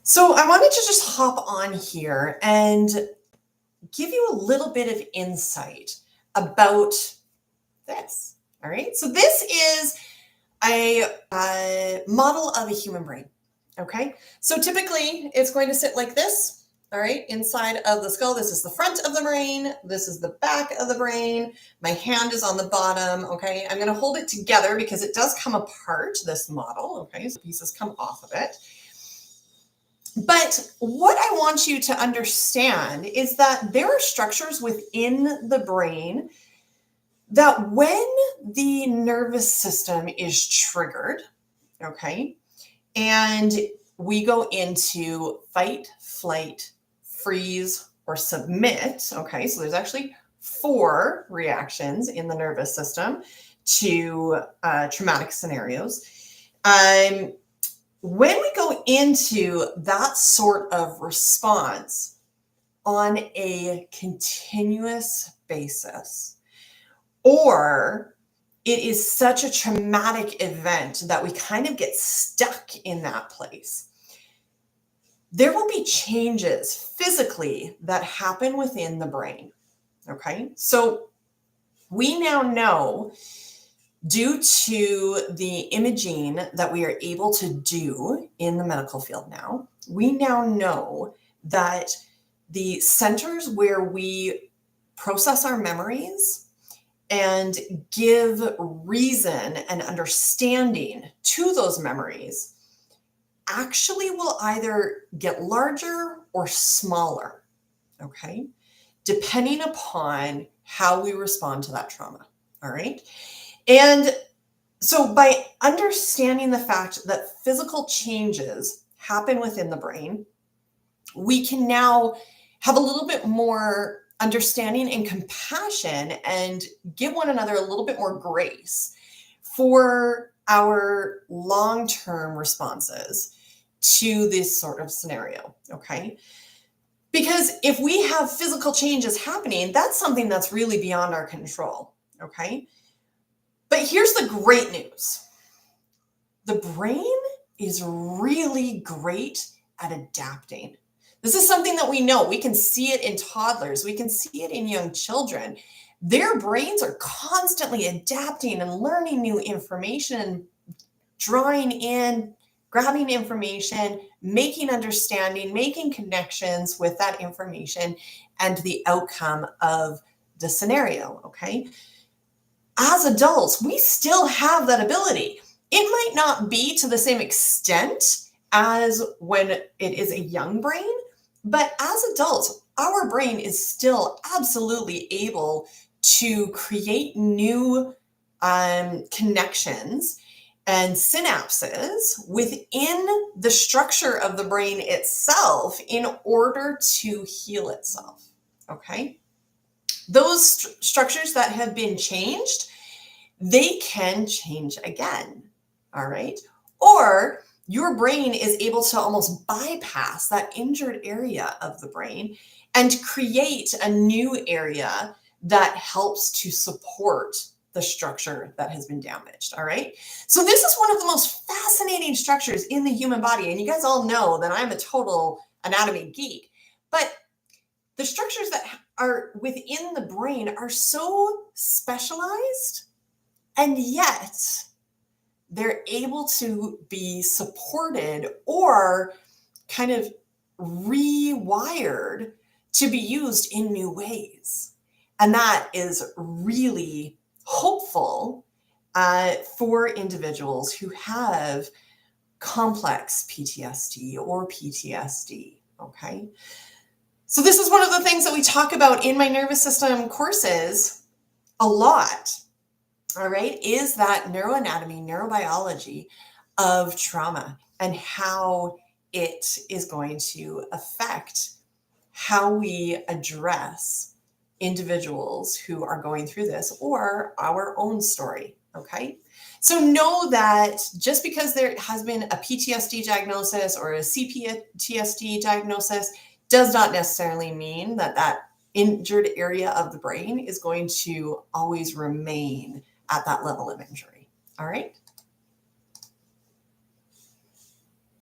So I wanted to just hop on here and give you a little bit of insight about this. All right. So this is a model of a human brain. Okay. So typically it's going to sit like this. All right. Inside of the skull. This is the front of the brain. This is the back of the brain. My hand is on the bottom. Okay. I'm going to hold it together because it does come apart, this model. Okay. So pieces come off of it. But what I want you to understand is that there are structures within the brain that when the nervous system is triggered, okay, and we go into fight, flight, freeze, or submit, okay, so there's actually 4 reactions in the nervous system to traumatic scenarios. When we go into that sort of response on a continuous basis, or it is such a traumatic event that we kind of get stuck in that place, there will be changes physically that happen within the brain. Okay, so we now know, due to the imaging that we are able to do in the medical field now, we now know that the centers where we process our memories and give reason and understanding to those memories actually will either get larger or smaller, okay, depending upon how we respond to that trauma. All right. And so by understanding the fact that physical changes happen within the brain, we can now have a little bit more understanding and compassion and give one another a little bit more grace for our long-term responses to this sort of scenario, okay? Because if we have physical changes happening, that's something that's really beyond our control, okay? But here's the great news. The brain is really great at adapting. This is something that we know. We can see it in toddlers. We can see it in young children. Their brains are constantly adapting and learning new information, drawing in, grabbing information, making understanding, making connections with that information and the outcome of the scenario, okay? As adults, we still have that ability. It might not be to the same extent as when it is a young brain, but as adults, our brain is still absolutely able to create new connections and synapses within the structure of the brain itself in order to heal itself, okay? Those structures that have been changed, they can change again, all right? Or your brain is able to almost bypass that injured area of the brain and create a new area that helps to support the structure that has been damaged, all right? So this is one of the most fascinating structures in the human body, and you guys all know that I'm a total anatomy geek, but the structures that are within the brain are so specialized, and yet they're able to be supported or kind of rewired to be used in new ways. And that is really hopeful for individuals who have complex PTSD or PTSD, okay? So this is one of the things that we talk about in my nervous system courses a lot, all right, is that neuroanatomy, neurobiology of trauma and how it is going to affect how we address individuals who are going through this or our own story, okay? So know that just because there has been a PTSD diagnosis or a CPTSD diagnosis does not necessarily mean that that injured area of the brain is going to always remain at that level of injury. All right.